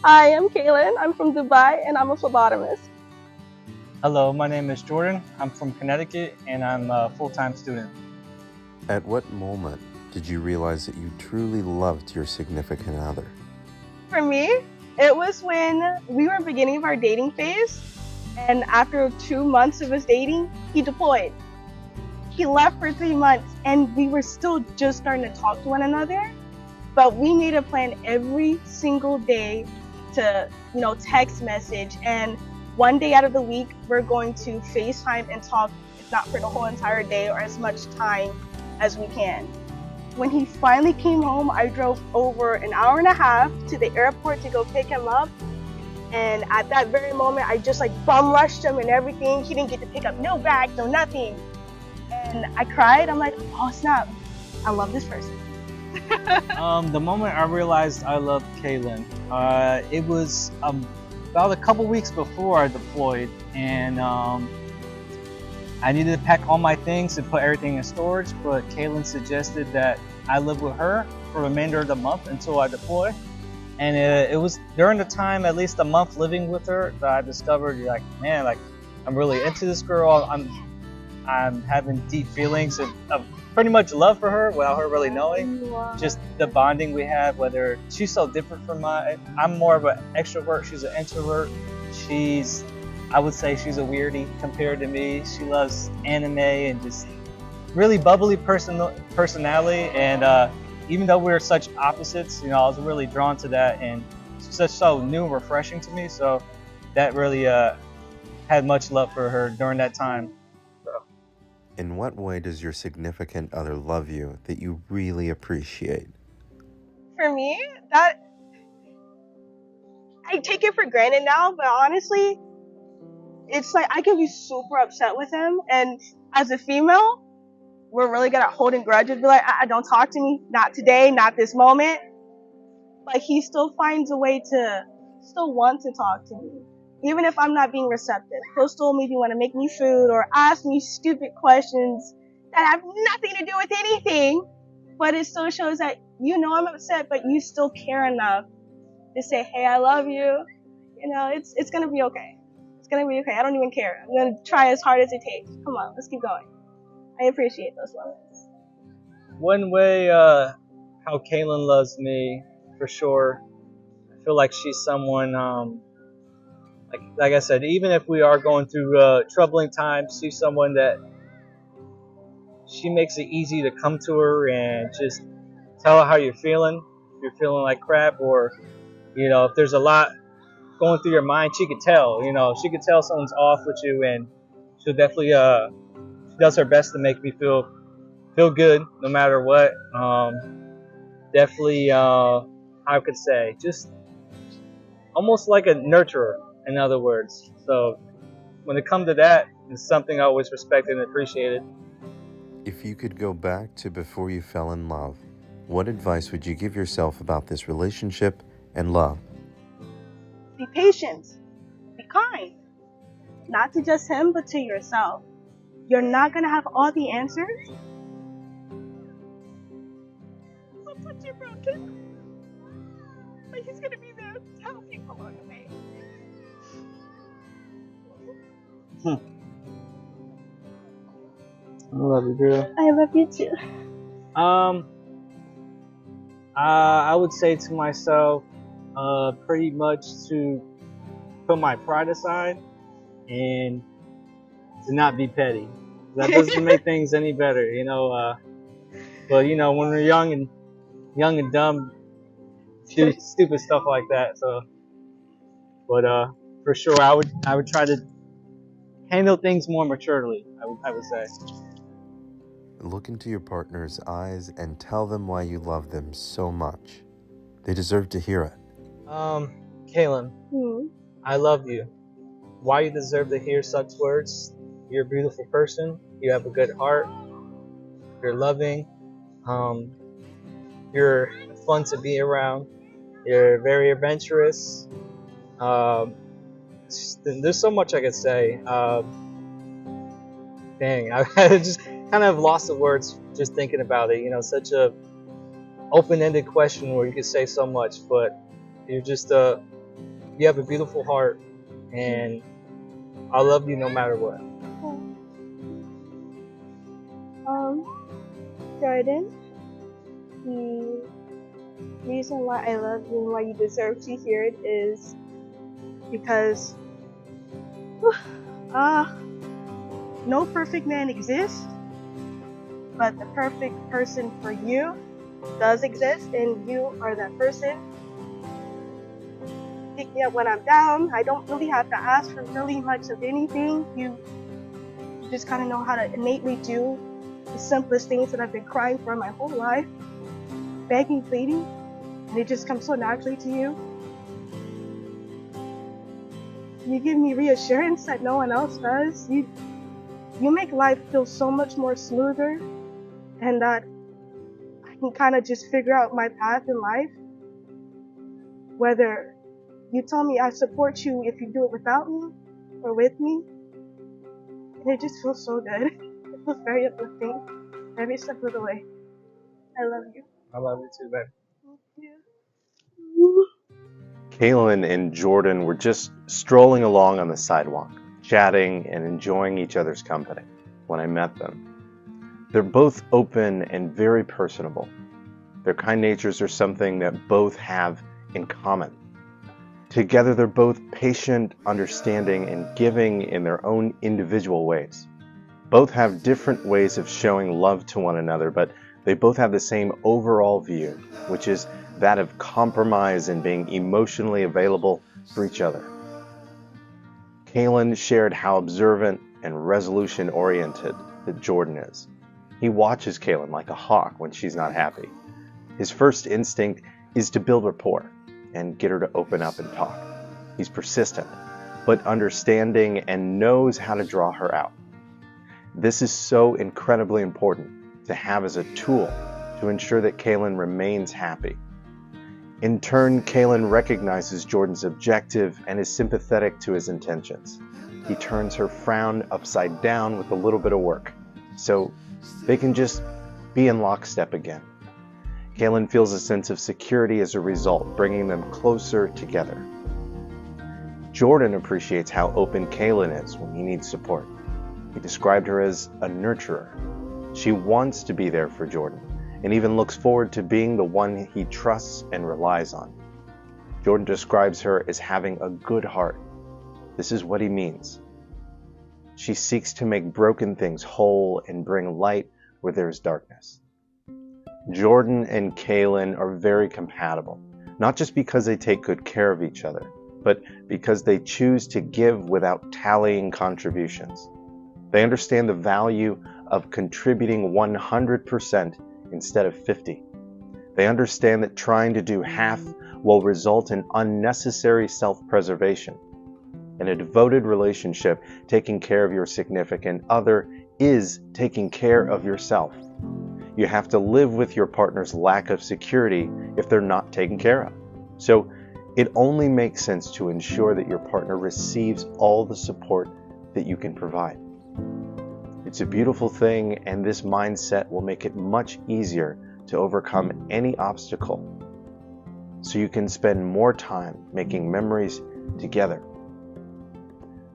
Hi, I'm Kaelin. I'm from Dubai and I'm a phlebotomist. Hello, my name is Jordan. I'm from Connecticut and I'm a full-time student. At what moment did you realize that you truly loved your significant other? For me, it was when we were beginning of our dating phase, and after 2 months of us dating, he deployed. He left for 3 months, and we were still just starting to talk to one another. But we made a plan every single day to, text message, and one day out of the week, we're going to FaceTime and talk, if not for the whole entire day or as much time as we can. When he finally came home, I drove over an hour and a half to the airport to go pick him up. And at that very moment, I just bum rushed him and everything. He didn't get to pick up no bag, no nothing. And I cried. I'm like, oh snap, I love this person. The moment I realized I loved Kaelin, it was about a couple weeks before I deployed, and I needed to pack all my things and put everything in storage, but Kaelin suggested that I live with her for the remainder of the month until I deploy. And it was during the time, at least a month living with her, that I discovered, man, I'm really into this girl. I'm having deep feelings of pretty much love for her without her really knowing. Wow. Just the bonding we have, whether she's so different from I'm more of an extrovert, she's an introvert. I would say she's a weirdie compared to me. She loves anime and just really bubbly personality. And even though we're such opposites, I was really drawn to that, and it's so new and refreshing to me. So that really had much love for her during that time. In what way does your significant other love you that you really appreciate? For me, that I take it for granted now, but honestly, it's like I can be super upset with him, and as a female, we're really good at holding grudges. Be like, don't talk to me, not today, not this moment. But he still finds a way to still want to talk to me. Even if I'm not being receptive, he'll still maybe want to make me food or ask me stupid questions that have nothing to do with anything. But it still shows that I'm upset, but you still care enough to say, hey, I love you. It's gonna be okay. It's gonna be okay. I don't even care. I'm gonna try as hard as it takes. Come on, let's keep going. I appreciate those moments. One way how Kaelin loves me, for sure, I feel like she's someone, like I said, even if we are going through troubling times, she's someone that she makes it easy to come to her and just tell her how you're feeling. If you're feeling like crap, or if there's a lot going through your mind, she could tell. She could tell someone's off with you, and she'll definitely she does her best to make me feel good no matter what. Definitely, I could say, just almost like a nurturer, in other words. So when it comes to that, it's something I always respected and appreciated. If you could go back to before you fell in love, what advice would you give yourself about this relationship and love? Be patient. Be kind. Not to just him, but to yourself. You're not gonna have all the answers. I'll touch you broken. But he's gonna be there to help you along the way. I love you, girl. I love you too. I would say to myself, pretty much to put my pride aside and to not be petty. That doesn't make things any better, But when we're young and dumb, do stupid stuff like that. So, but for sure, I would try to handle things more maturely. I would say. Look into your partner's eyes and tell them why you love them so much. They deserve to hear it. Kaelin, Hmm. I love you. Why you deserve to hear such words? You're a beautiful person. You have a good heart. You're loving. You're fun to be around. You're very adventurous. There's so much I could say. Dang, I just kind of lost the words just thinking about it. Such a open-ended question where you could say so much, but you're just a You have a beautiful heart, and I love you no matter what. Jordan, the reason why I love you and why you deserve to hear it is because no perfect man exists, but the perfect person for you does exist, and you are that person. Pick me up when I'm down. I don't really have to ask for really much of anything. You just kind of know how to innately do the simplest things that I've been crying for my whole life, begging, pleading, and it just comes so naturally to you. You give me reassurance that no one else does. You make life feel so much more smoother, and that I can kind of just figure out my path in life. Whether you tell me I support you if you do it without me or with me, and it just feels so good. It feels very uplifting every step of the way. I love you. I love you too, babe. Thank you. Kaelin and Jordan were just strolling along on the sidewalk, chatting and enjoying each other's company when I met them. They're both open and very personable. Their kind natures are something that both have in common. Together, they're both patient, understanding, and giving in their own individual ways. Both have different ways of showing love to one another, but they both have the same overall view, which is that of compromise and being emotionally available for each other. Kaelin shared how observant and resolution-oriented that Jordan is. He watches Kaelin like a hawk when she's not happy. His first instinct is to build rapport and get her to open up and talk. He's persistent, but understanding and knows how to draw her out. This is so incredibly important to have as a tool to ensure that Kaelin remains happy. In turn, Kaelin recognizes Jordan's objective and is sympathetic to his intentions. He turns her frown upside down with a little bit of work, so they can just be in lockstep again. Kaelin feels a sense of security as a result, bringing them closer together. Jordan appreciates how open Kaelin is when he needs support. He described her as a nurturer. She wants to be there for Jordan, and even looks forward to being the one he trusts and relies on. Jordan describes her as having a good heart. This is what he means. She seeks to make broken things whole and bring light where there is darkness. Jordan and Kaelin are very compatible, not just because they take good care of each other, but because they choose to give without tallying contributions. They understand the value of contributing 100% instead of 50%. They understand that trying to do half will result in unnecessary self-preservation. In a devoted relationship, taking care of your significant other is taking care of yourself. You have to live with your partner's lack of security if they're not taken care of. So it only makes sense to ensure that your partner receives all the support that you can provide. It's a beautiful thing, and this mindset will make it much easier to overcome any obstacle, so you can spend more time making memories together.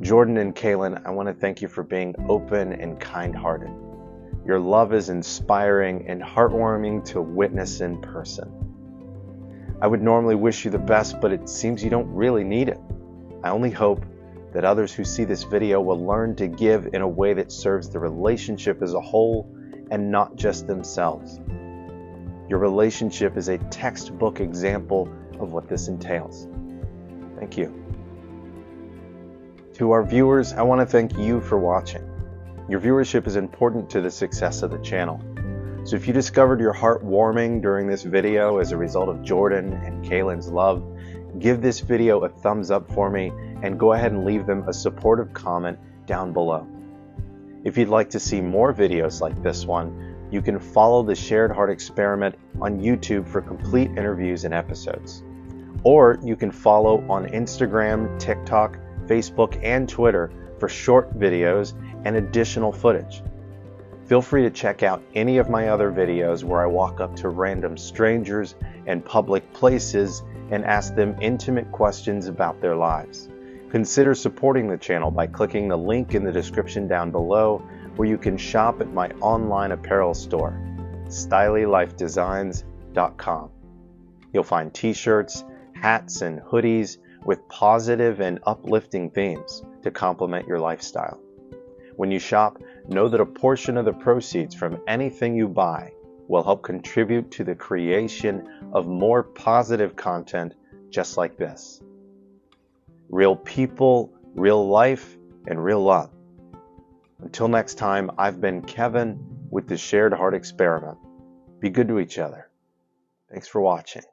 Jordan and Kaelin, I want to thank you for being open and kind-hearted. Your love is inspiring and heartwarming to witness in person. I would normally wish you the best, but it seems you don't really need it. I only hope that others who see this video will learn to give in a way that serves the relationship as a whole and not just themselves. Your relationship is a textbook example of what this entails. Thank you. To our viewers, I want to thank you for watching. Your viewership is important to the success of the channel. So if you discovered your heart warming during this video as a result of Jordan and Kaelin's love, give this video a thumbs up for me and go ahead and leave them a supportive comment down below. If you'd like to see more videos like this one, you can follow the Shared Heart Experiment on YouTube for complete interviews and episodes. Or you can follow on Instagram, TikTok, Facebook, and Twitter for short videos and additional footage. Feel free to check out any of my other videos where I walk up to random strangers and public places and ask them intimate questions about their lives. Consider supporting the channel by clicking the link in the description down below, where you can shop at my online apparel store, stylylifedesigns.com. You'll find t-shirts, hats, and hoodies with positive and uplifting themes to complement your lifestyle. When you shop, know that a portion of the proceeds from anything you buy will help contribute to the creation of more positive content just like this. Real people, real life, and real love. Until next time, I've been Kevin with the Shared Heart Experiment. Be good to each other. Thanks for watching.